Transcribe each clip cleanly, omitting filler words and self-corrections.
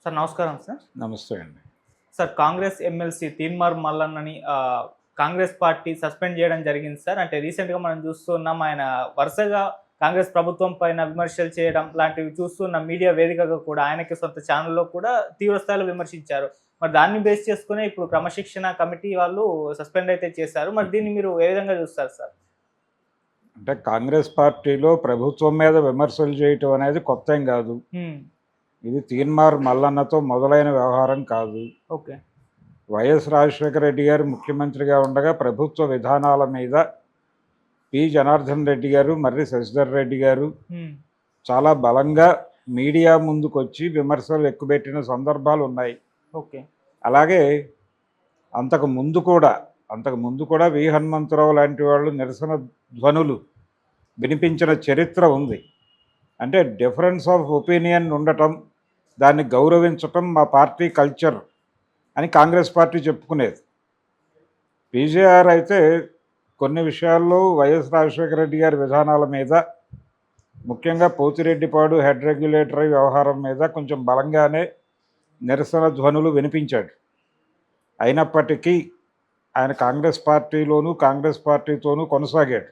Sir నమస్కారం sir. నమస్తే అండి. సార్ కాంగ్రెస్ ఎమ్మెల్సీ తీన్మార్ మల్లన్నని కాంగ్రెస్ పార్టీ సస్పెండ్ చేయడం జరిగింది సార్. అంటే రీసెంట్‌గా మనం చూస్తున్నాం ఆయన వరుసగా కాంగ్రెస్ ప్రభుత్వం పైన విమర్శలు చేయడం లాంటివి చూస్తున్న మీడియా వేదికగా కూడా ఆయనకి సొంత ఛానెల్‌లో కూడా తీవ్ర స్థాయిలో విమర్శించారు. మరి దాన్ని బేస్ చేసుకునే ఇప్పుడు క్రమశిక్షణ కమిటీ వాళ్ళు సస్పెండ్ అయితే చేశారు. మరి దీన్ని మీరు ఏ విధంగా చూస్తారు సార్? అంటే కాంగ్రెస్ పార్టీలో ప్రభుత్వం మీద విమర్శలు చేయటం అనేది కొత్తేం కాదు. ఇది తీన్మార్ మల్లన్నతో మొదలైన వ్యవహారం కాదు. ఓకే. వైఎస్ రాజశేఖర రెడ్డి గారు ముఖ్యమంత్రిగా ఉండగా ప్రభుత్వ విధానాల మీద పి జనార్దన్ రెడ్డి గారు, మర్రి శశిధర్ రెడ్డి గారు చాలా బలంగా మీడియా ముందుకొచ్చి విమర్శలు ఎక్కుపెట్టిన సందర్భాలు ఉన్నాయి. ఓకే. అలాగే అంతకు ముందు కూడా వి హనుమంతరావు లాంటి వాళ్ళు నిరసన ధ్వనులు వినిపించిన చరిత్ర ఉంది. అంటే డిఫరెన్స్ ఆఫ్ ఒపీనియన్ ఉండటం, దాన్ని గౌరవించటం మా పార్టీ కల్చర్ అని కాంగ్రెస్ పార్టీ చెప్పుకునేది. పీజేఆర్ అయితే కొన్ని విషయాల్లో వైఎస్ రాజశేఖర రెడ్డి గారి విధానాల మీద, ముఖ్యంగా పోతిరెడ్డిపాడు హెడ్ రెగ్యులేటరీ వ్యవహారం మీద కొంచెం బలంగానే నిరసన ధ్వనులు వినిపించాడు. అయినప్పటికీ ఆయన కాంగ్రెస్ పార్టీతోనూ కొనసాగాడు.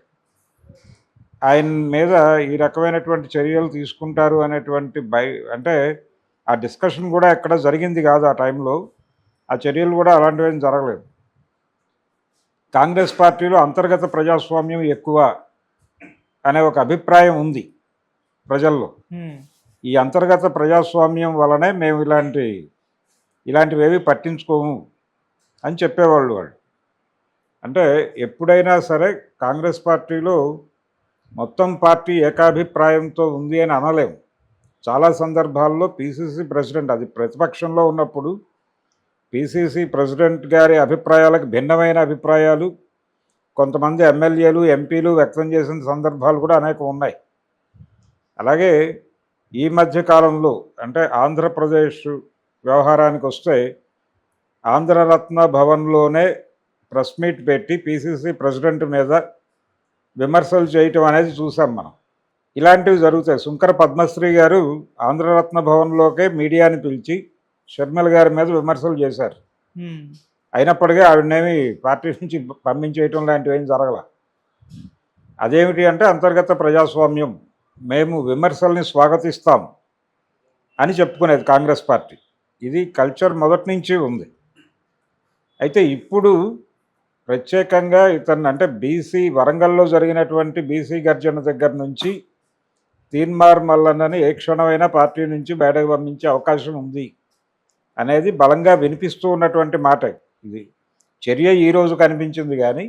ఆయన మీద ఈ రకమైనటువంటి చర్యలు తీసుకుంటారు అనేటువంటి అంటే ఆ డిస్కషన్ కూడా ఎక్కడ జరిగింది కాదు. ఆ టైంలో ఆ చర్యలు కూడా అలాంటివేం జరగలేదు. కాంగ్రెస్ పార్టీలో అంతర్గత ప్రజాస్వామ్యం ఎక్కువ అనే ఒక అభిప్రాయం ఉంది ప్రజల్లో. ఈ అంతర్గత ప్రజాస్వామ్యం వలనే మేము ఇలాంటివేవి పట్టించుకోము అని చెప్పేవాళ్ళు వాళ్ళు. అంటే ఎప్పుడైనా సరే కాంగ్రెస్ పార్టీలో మొత్తం పార్టీ ఏకాభిప్రాయంతో ఉంది అని అనలేము. చాలా సందర్భాల్లో పీసీసీ ప్రెసిడెంట్, అది ప్రతిపక్షంలో ఉన్నప్పుడు పీసీసీ ప్రెసిడెంట్ గారి అభిప్రాయాలకు భిన్నమైన అభిప్రాయాలు కొంతమంది ఎమ్మెల్యేలు, ఎంపీలు వ్యక్తం చేసిన సందర్భాలు కూడా అనేకం ఉన్నాయి. అలాగే ఈ మధ్య కాలంలో అంటే ఆంధ్రప్రదేశ్ వ్యవహారానికి వస్తే ఆంధ్రరత్న భవన్లోనే ప్రెస్ మీట్ పెట్టి పీసీసీ ప్రెసిడెంట్ మీద విమర్శలు చేయటం అనేది చూసాం మనం. ఇలాంటివి జరుగుతాయి. శుంకర పద్మశ్రీ గారు ఆంధ్రరత్న భవన్లోకే మీడియాని పిలిచి షర్మిల గారి మీద విమర్శలు చేశారు. అయినప్పటికీ ఆవిడనేమి పార్టీ నుంచి పంపించేయటం లాంటివి ఏం జరగల. అదేమిటి అంటే అంతర్గత ప్రజాస్వామ్యం, మేము విమర్శల్ని స్వాగతిస్తాం అని చెప్పుకునేది కాంగ్రెస్ పార్టీ. ఇది కల్చర్ మొదటి నుంచి ఉంది. అయితే ఇప్పుడు ప్రత్యేకంగా ఇతన్ని అంటే వరంగల్లో జరిగినటువంటి బీసీ గర్జన దగ్గర నుంచి తీన్మార్ మల్లన్నని ఏ క్షణమైనా పార్టీ నుంచి బయటకు పంపించే అవకాశం ఉంది అనేది బలంగా వినిపిస్తూ ఉన్నటువంటి మాట. ఇది చర్య ఈరోజు కనిపించింది, కానీ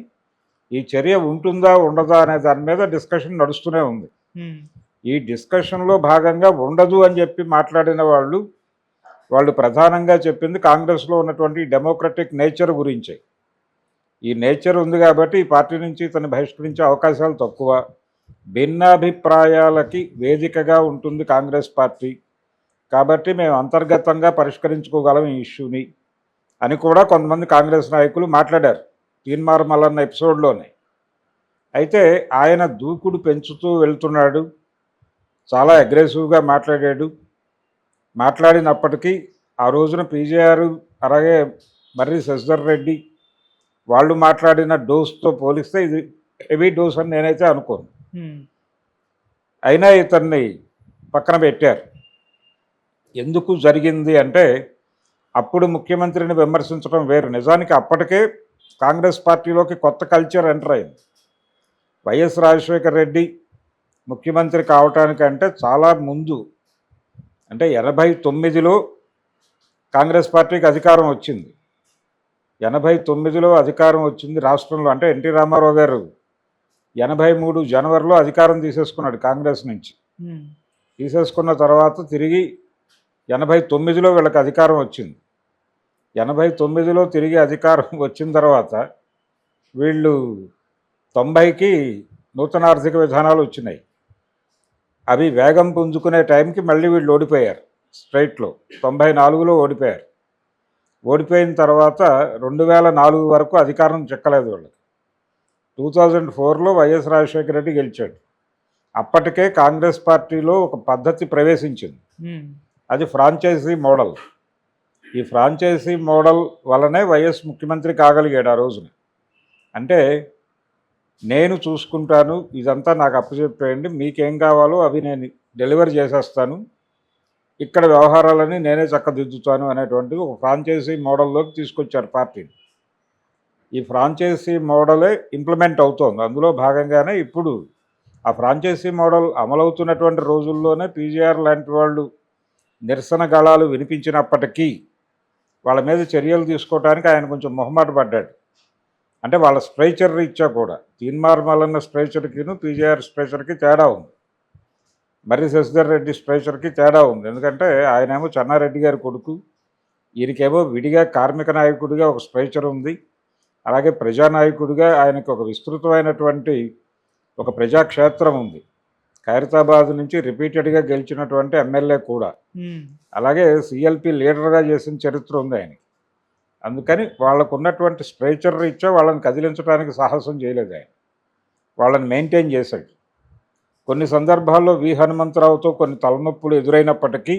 ఈ చర్య ఉంటుందా ఉండదా అనే దాని మీద డిస్కషన్ నడుస్తూనే ఉంది. ఈ డిస్కషన్లో భాగంగా ఉండదు అని చెప్పి మాట్లాడిన వాళ్ళు ప్రధానంగా చెప్పింది కాంగ్రెస్లో ఉన్నటువంటి డెమోక్రటిక్ నేచర్ గురించే. ఈ నేచర్ ఉంది కాబట్టి ఈ పార్టీ నుంచి ఇతన్ని బహిష్కరించే అవకాశాలు తక్కువ, భిన్నాభిప్రాయాలకి వేదికగా ఉంటుంది కాంగ్రెస్ పార్టీ, కాబట్టి మేము అంతర్గతంగా పరిష్కరించుకోగలం ఈ ఇష్యూని అని కూడా కొంతమంది కాంగ్రెస్ నాయకులు మాట్లాడారు తీన్మార్ మల్లన్న ఎపిసోడ్లోనే. అయితే ఆయన దూకుడు పెంచుతూ వెళ్తున్నాడు, చాలా అగ్రెసివ్గా మాట్లాడినప్పటికీ ఆ రోజున పీజేఆర్ అలాగే మర్రి శశిధర్ రెడ్డి వాళ్ళు మాట్లాడిన డోస్తో పోలిస్తే ఇది హెవీ డోస్ అని నేనైతే అనుకోను. అయినా ఇతన్ని పక్కన పెట్టారు. ఎందుకు జరిగింది అంటే అప్పుడు ముఖ్యమంత్రిని విమర్శించడం వేరు. నిజానికి అప్పటికే కాంగ్రెస్ పార్టీలోకి కొత్త కల్చర్ ఎంటర్ అయింది. వైఎస్ రాజశేఖర రెడ్డి ముఖ్యమంత్రి కావటానికంటే చాలా ముందు, అంటే 89లో కాంగ్రెస్ పార్టీకి అధికారం వచ్చింది. 89లో అధికారం వచ్చింది రాష్ట్రంలో. అంటే ఎన్టీ రామారావు గారు 83 జనవరిలో అధికారం తీసేసుకున్నాడు కాంగ్రెస్ నుంచి. తీసేసుకున్న తర్వాత తిరిగి 89లో వీళ్ళకి అధికారం వచ్చింది. 89లో తిరిగి అధికారం వచ్చిన తర్వాత వీళ్ళు 90కి నూతన ఆర్థిక విధానాలు వచ్చినాయి. అవి వేగం పుంజుకునే టైంకి మళ్ళీ వీళ్ళు ఓడిపోయారు. స్ట్రైట్లో 94లో ఓడిపోయారు. ఓడిపోయిన తర్వాత 2004 వరకు అధికారం చెక్కలేదు వాళ్ళకి. 2004లో వైఎస్ రాజశేఖర రెడ్డి గెలిచాడు. అప్పటికే కాంగ్రెస్ పార్టీలో ఒక పద్ధతి ప్రవేశించింది, అది ఫ్రాంచైజీ మోడల్. ఈ ఫ్రాంచైజీ మోడల్ వల్లనే వైఎస్ ముఖ్యమంత్రి కాగలిగాడు ఆ రోజున. అంటే నేను చూసుకుంటాను, ఇదంతా నాకు అప్పచెప్పేయండి, మీకేం కావాలో అవి నేను డెలివరీ చేసేస్తాను, ఇక్కడ వ్యవహారాలని నేనే చక్కదిద్దుతాను అనేటువంటి ఒక ఫ్రాంచైజీ మోడల్లోకి తీసుకొచ్చారు పార్టీని. ఈ ఫ్రాంచైజీ మోడలే ఇంప్లిమెంట్ అవుతోంది. అందులో భాగంగానే ఇప్పుడు ఆ ఫ్రాంచైజీ మోడల్ అమలవుతున్నటువంటి రోజుల్లోనే పీజీఆర్ లాంటి వాళ్ళు నిరసన గళాలు వినిపించినప్పటికీ వాళ్ళ మీద చర్యలు తీసుకోవడానికి ఆయన కొంచెం మొహమాట పడ్డాడు. అంటే వాళ్ళ స్ట్రైచర్ రీత్యా కూడా తీన్మార్ మల్లన్న స్ట్రైచర్కిను పీజీఆర్ స్ట్రైచర్కి తేడా ఉంది, మర్రి శశిధర్ రెడ్డి స్ట్రైచర్కి తేడా ఉంది. ఎందుకంటే ఆయనేమో చెన్నారెడ్డి గారి కొడుకు, ఈయనకేమో విడిగా కార్మిక నాయకుడిగా ఒక స్ట్రైచర్ ఉంది, అలాగే ప్రజానాయకుడిగా ఆయనకు ఒక విస్తృతమైనటువంటి ఒక ప్రజాక్షేత్రం ఉంది. ఖైరతాబాద్ నుంచి రిపీటెడ్గా గెలిచినటువంటి ఎమ్మెల్యే కూడా, అలాగే సిఎల్పి లీడర్గా చేసిన చరిత్ర ఉంది ఆయన. అందుకని వాళ్ళకు ఉన్నటువంటి స్ట్రైచర్ రీత్యా వాళ్ళని కదిలించడానికి సాహసం చేయలేదు ఆయన, వాళ్ళని మెయింటైన్ చేశాడు. కొన్ని సందర్భాల్లో వి హనుమంతరావుతో కొన్ని తలనొప్పులు ఎదురైనప్పటికీ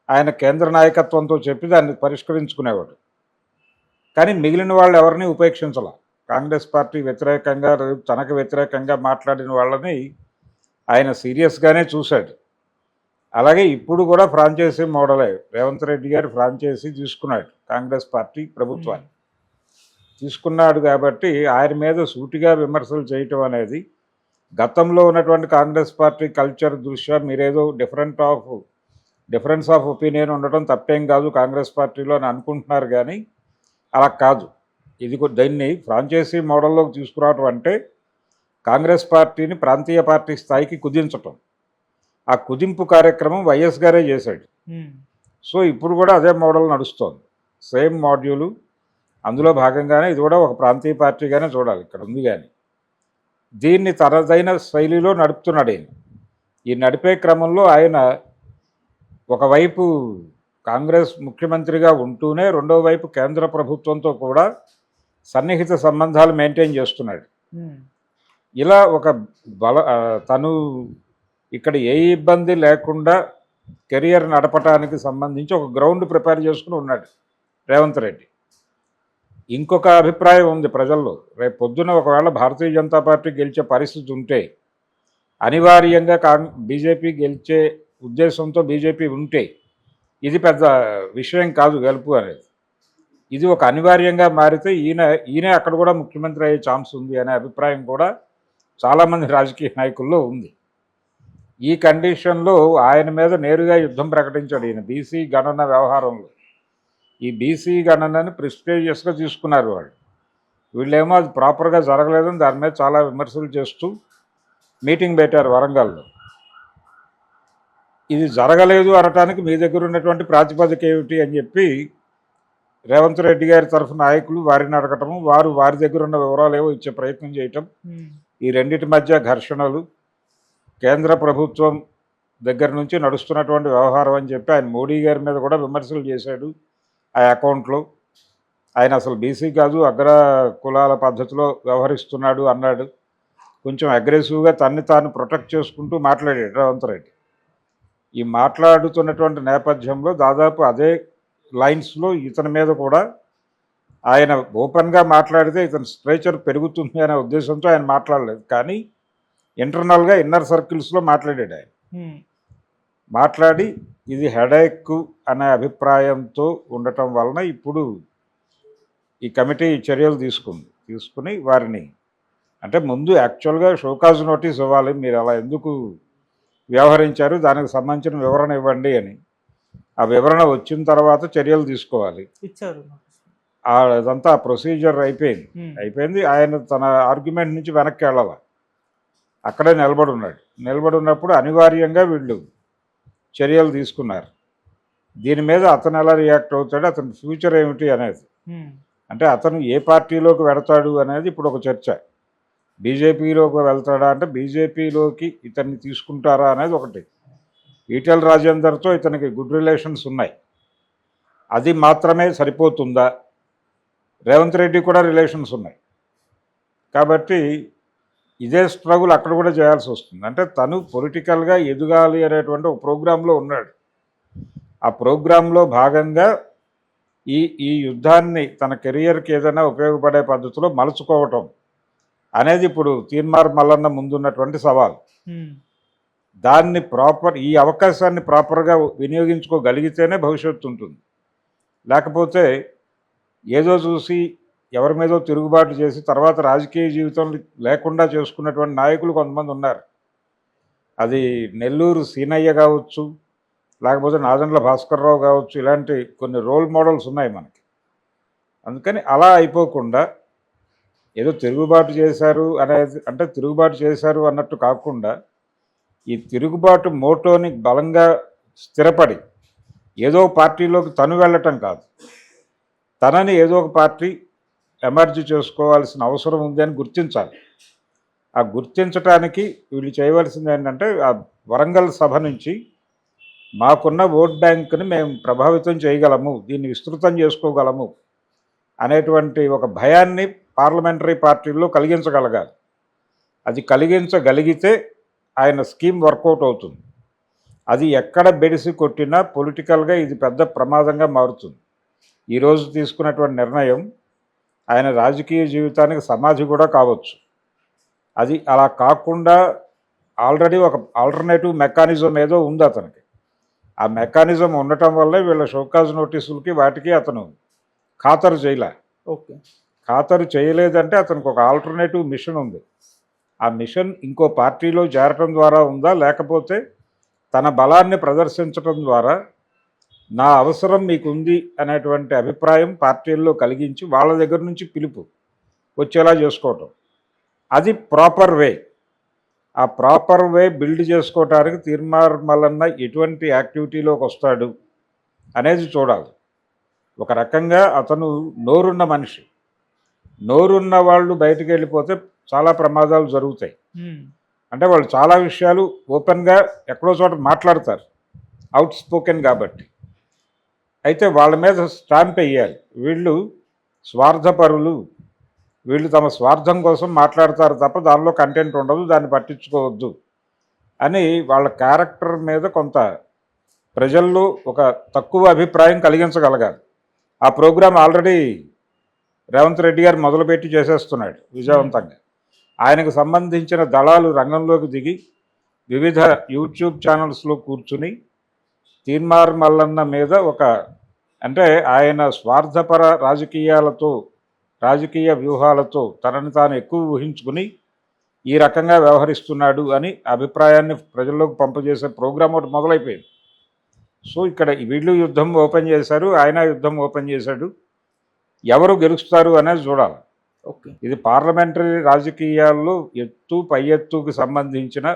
ఆయన కేంద్ర నాయకత్వంతో చెప్పి దాన్ని పరిష్కరించుకునేవాడు. కానీ మిగిలిన వాళ్ళు ఎవరిని ఉపేక్షించాల. కాంగ్రెస్ పార్టీ వ్యతిరేకంగా తనకు వ్యతిరేకంగా మాట్లాడిన వాళ్ళని ఆయన సీరియస్గానే చూశాడు. అలాగే ఇప్పుడు కూడా ఫ్రాంచైజీ మోడలే, రేవంత్ రెడ్డి గారు ఫ్రాంచైజీ తీసుకున్నాడు, కాంగ్రెస్ పార్టీ ప్రభుత్వాన్ని తీసుకున్నాడు. కాబట్టి ఆయన మీద సూటిగా విమర్శలు చేయటం అనేది గతంలో ఉన్నటువంటి కాంగ్రెస్ పార్టీ కల్చర్ దృష్ట్యా మీరేదో డిఫరెన్స్ ఆఫ్ ఒపీనియన్ ఉండటం తప్పేం కాదు కాంగ్రెస్ పార్టీలో అని అనుకుంటున్నారు, కానీ అలా కాదు. ఇది దీన్ని ఫ్రాంచైజీ మోడల్లోకి తీసుకురావటం అంటే కాంగ్రెస్ పార్టీని ప్రాంతీయ పార్టీ స్థాయికి కుదించటం. ఆ కుదింపు కార్యక్రమం వైఎస్ గారే చేశాడు. సో ఇప్పుడు కూడా అదే మోడల్ నడుస్తోంది, సేమ్ మాడ్యూలు. అందులో భాగంగానే ఇది కూడా ఒక ప్రాంతీయ పార్టీగానే చూడాలి ఇక్కడ ఉంది. కానీ దీన్ని తనదైన శైలిలో నడుపుతున్నాడు ఆయన. ఈ నడిపే క్రమంలో ఆయన ఒకవైపు కాంగ్రెస్ ముఖ్యమంత్రిగా ఉంటూనే రెండో వైపు కేంద్ర ప్రభుత్వంతో కూడా సన్నిహిత సంబంధాలు మెయింటైన్ చేస్తున్నాడు. ఇలా ఒక తను ఇక్కడ ఏ ఇబ్బంది లేకుండా కెరియర్ నడపడానికి సంబంధించి ఒక గ్రౌండ్ ప్రిపేర్ చేసుకుని ఉన్నాడు రేవంత్ రెడ్డి. ఇంకొక అభిప్రాయం ఉంది ప్రజల్లో, రేపు పొద్దున ఒకవేళ భారతీయ జనతా పార్టీ గెలిచే పరిస్థితి ఉంటే, అనివార్యంగా బీజేపీ గెలిచే ఉద్దేశంతో బీజేపీ ఉంటే ఇది పెద్ద విషయం కాదు గెలుపు అనేది. ఇది ఒక అనివార్యంగా మారితే ఈయనే అక్కడ కూడా ముఖ్యమంత్రి అయ్యే ఛాన్స్ ఉంది అనే అభిప్రాయం కూడా చాలామంది రాజకీయ నాయకుల్లో ఉంది. ఈ కండిషన్లో ఆయన మీద నేరుగా యుద్ధం ప్రకటించాడు ఈయన బీసీ గణన వ్యవహారంలో. ఈ బీసీ గణనని ప్రెస్టీజియస్గా తీసుకున్నారు వాళ్ళు. వీళ్ళేమో అది ప్రాపర్గా జరగలేదని దాని మీద చాలా విమర్శలు చేస్తూ మీటింగ్ పెట్టారు వరంగల్లో. ఇది జరగలేదు అనటానికి మీ దగ్గర ఉన్నటువంటి ప్రాతిపదిక ఏమిటి అని చెప్పి రేవంత్ రెడ్డి గారి తరఫు నాయకులు వారిని అడగటము, వారు వారి దగ్గర ఉన్న వివరాలు ఏవో ఇచ్చే ప్రయత్నం చేయటం, ఈ రెండింటి మధ్య ఘర్షణలు, కేంద్ర ప్రభుత్వం దగ్గర నుంచి నడుస్తున్నటువంటి వ్యవహారం అని చెప్పి ఆయన మోడీ గారి మీద కూడా విమర్శలు చేశాడు. ఆ అకౌంట్లో ఆయన అసలు బీసీ కాదు, అగ్ర కులాల పద్ధతిలో వ్యవహరిస్తున్నాడు అన్నాడు. కొంచెం అగ్రెసివ్గా తన్ని తాను ప్రొటెక్ట్ చేసుకుంటూ మాట్లాడాడు రేవంత్ రెడ్డి. ఈ మాట్లాడుతున్నటువంటి నేపథ్యంలో దాదాపు అదే లైన్స్లో ఇతని మీద కూడా ఆయన ఓపెన్గా మాట్లాడితే ఇతని స్ట్రేచర్ పెరుగుతుంది అనే ఉద్దేశంతో ఆయన మాట్లాడలేదు, కానీ ఇంటర్నల్గా ఇన్నర్ సర్కిల్స్లో మాట్లాడాడు ఆయన. మాట్లాడి ఇది హెడేక్ అనే అభిప్రాయంతో ఉండటం వలన ఇప్పుడు ఈ కమిటీ చర్యలు తీసుకుని వారిని, అంటే ముందు యాక్చువల్గా షోకాజ్ నోటీస్ ఇవ్వాలి, మీరు అలా ఎందుకు వ్యవహరించారు దానికి సంబంధించిన వివరణ ఇవ్వండి అని. ఆ వివరణ వచ్చిన తర్వాత చర్యలు తీసుకోవాలి. ఇచ్చారు. అదంతా ప్రొసీజర్ అయిపోయింది. ఆయన తన ఆర్గ్యుమెంట్ నుంచి వెనక్కి వెళ్ళాల, అక్కడే నిలబడి ఉన్నప్పుడు అనివార్యంగా వీళ్ళు చర్యలు తీసుకున్నారు. దీని మీద అతను ఎలా రియాక్ట్ అవుతాడు, అతని ఫ్యూచర్ ఏమిటి అనేది, అంటే అతను ఏ పార్టీలోకి వెడతాడు అనేది ఇప్పుడు ఒక చర్చ. బీజేపీలోకి వెళ్తాడా అంటే బీజేపీలోకి ఇతన్ని తీసుకుంటారా అనేది ఒకటి. ఈటెల రాజేందర్తో ఇతనికి గుడ్ రిలేషన్స్ ఉన్నాయి, అది మాత్రమే సరిపోతుందా? రేవంత్ రెడ్డి కూడా రిలేషన్స్ ఉన్నాయి కాబట్టి ఇదే స్ట్రగుల్ అక్కడ కూడా చేయాల్సి వస్తుంది. అంటే తను పొలిటికల్గా ఎదగాలి అనేటువంటి ఒక ప్రోగ్రాంలో ఉన్నాడు. ఆ ప్రోగ్రాంలో భాగంగా ఈ ఈ యుద్ధాన్ని తన కెరియర్కి ఏదైనా ఉపయోగపడే పద్ధతిలో మలుచుకోవటం అనేది ఇప్పుడు తీన్మార్ మల్లన్న ముందున్నటువంటి సవాల్. దాన్ని ఈ అవకాశాన్ని ప్రాపర్గా వినియోగించుకోగలిగితేనే భవిష్యత్తు ఉంటుంది. లేకపోతే ఏదో చూసి ఎవరి మీదో తిరుగుబాటు చేసి తర్వాత రాజకీయ జీవితం లేకుండా చేసుకున్నటువంటి నాయకులు కొంతమంది ఉన్నారు. అది నెల్లూరు సీనయ్య కావచ్చు, లేకపోతే నాదెండ్ల భాస్కర్రావు కావచ్చు, ఇలాంటి కొన్ని రోల్ మోడల్స్ ఉన్నాయి మనకి. అందుకని అలా అయిపోకుండా ఏదో తిరుగుబాటు చేశారు అనేది, అంటే తిరుగుబాటు చేశారు అన్నట్టు కాకుండా ఈ తిరుగుబాటు మోటోని బలంగా స్థిరపడి ఏదో పార్టీలోకి తను వెళ్ళటం కాదు, తనని ఏదో ఒక పార్టీ ఎమర్జీ చేసుకోవాల్సిన అవసరం ఉంది అని గుర్తించాలి. ఆ గుర్తించడానికి వీళ్ళు చేయవలసింది ఏంటంటే, ఆ వరంగల్ సభ నుంచి మాకున్న ఓట్ బ్యాంక్ని మేము ప్రభావితం చేయగలము, దీన్ని విస్తృతం చేసుకోగలము అనేటువంటి ఒక భయాన్ని పార్లమెంటరీ పార్టీల్లో కలిగించగలగాలి. అది కలిగించగలిగితే ఆయన స్కీమ్ వర్కౌట్ అవుతుంది. అది ఎక్కడ బెడిసి కొట్టినా పొలిటికల్గా ఇది పెద్ద ప్రమాదంగా మారుతుంది. ఈరోజు తీసుకున్నటువంటి నిర్ణయం ఆయన రాజకీయ జీవితానికి సమాధి కూడా కావచ్చు. అది అలా కాకుండా ఆల్రెడీ ఒక ఆల్టర్నేటివ్ మెకానిజం ఏదో ఉంది అతనికి. ఆ మెకానిజం ఉండటం వల్లే వీళ్ళ షోకాజ్ నోటీసులకి వాటికి అతను ఖాతరు చేయలే. ఓకే, ఖాతరు చేయలేదంటే అతనికి ఒక ఆల్టర్నేటివ్ మిషన్ ఉంది. ఆ మిషన్ ఇంకో పార్టీలో చేరటం ద్వారా ఉందా, లేకపోతే తన బలాన్ని ప్రదర్శించటం ద్వారా నా అవసరం మీకుంది అనేటువంటి అభిప్రాయం పార్టీల్లో కలిగించి వాళ్ళ దగ్గర నుంచి పిలుపు వచ్చేలా చేసుకోవటం, అది ప్రాపర్ వే. ఆ ప్రాపర్ వే బిల్డ్ చేసుకోవటానికి తీన్మార్ మల్లన్న ఎటువంటి యాక్టివిటీలోకి వస్తాడు అనేది చూడాలి. ఒక రకంగా అతను నోరున్న మనిషి. నోరున్న వాళ్ళు బయటకు వెళ్ళిపోతే చాలా ప్రమాదాలు జరుగుతాయి. అంటే వాళ్ళు చాలా విషయాలు ఓపెన్గా ఎక్కడో చోట మాట్లాడతారు, అవుట్ స్పోకెన్ కాబట్టి. అయితే వాళ్ళ మీద స్టాంప్ వేయాలి, వీళ్ళు స్వార్థపరులు, వీళ్ళు తమ స్వార్థం కోసం మాట్లాడతారు తప్ప దానిలో కంటెంట్ ఉండదు, దాన్ని పట్టించుకోవద్దు అని వాళ్ళ క్యారెక్టర్ మీద కొంత ప్రజల్లో ఒక తక్కువ అభిప్రాయం కలిగించగలగాలి. ఆ ప్రోగ్రాం ఆల్రెడీ రేవంత్ రెడ్డి గారు మొదలుపెట్టి చేసేస్తున్నాడు విజయవంతంగా. ఆయనకు సంబంధించిన దళాలు రంగంలోకి దిగి వివిధ యూట్యూబ్ ఛానల్స్లో కూర్చుని తీన్మార్ మల్లన్న మీద ఒక, అంటే ఆయన స్వార్థపర రాజకీయ వ్యూహాలతో తనని తాను ఎక్కువ ఊహించుకుని ఈ రకంగా వ్యవహరిస్తున్నాడు అని అభిప్రాయాన్ని ప్రజల్లోకి పంపజేసే ప్రోగ్రాం ఒకటి మొదలైపోయింది. సో ఇక్కడ వీళ్ళు యుద్ధం ఓపెన్ చేశారు, ఆయన యుద్ధం ఓపెన్ చేశాడు. ఎవరు గెలుస్తారు అనేది చూడాలి. ఓకే, ఇది పార్లమెంటరీ రాజకీయాల్లో పై ఎత్తుకు సంబంధించిన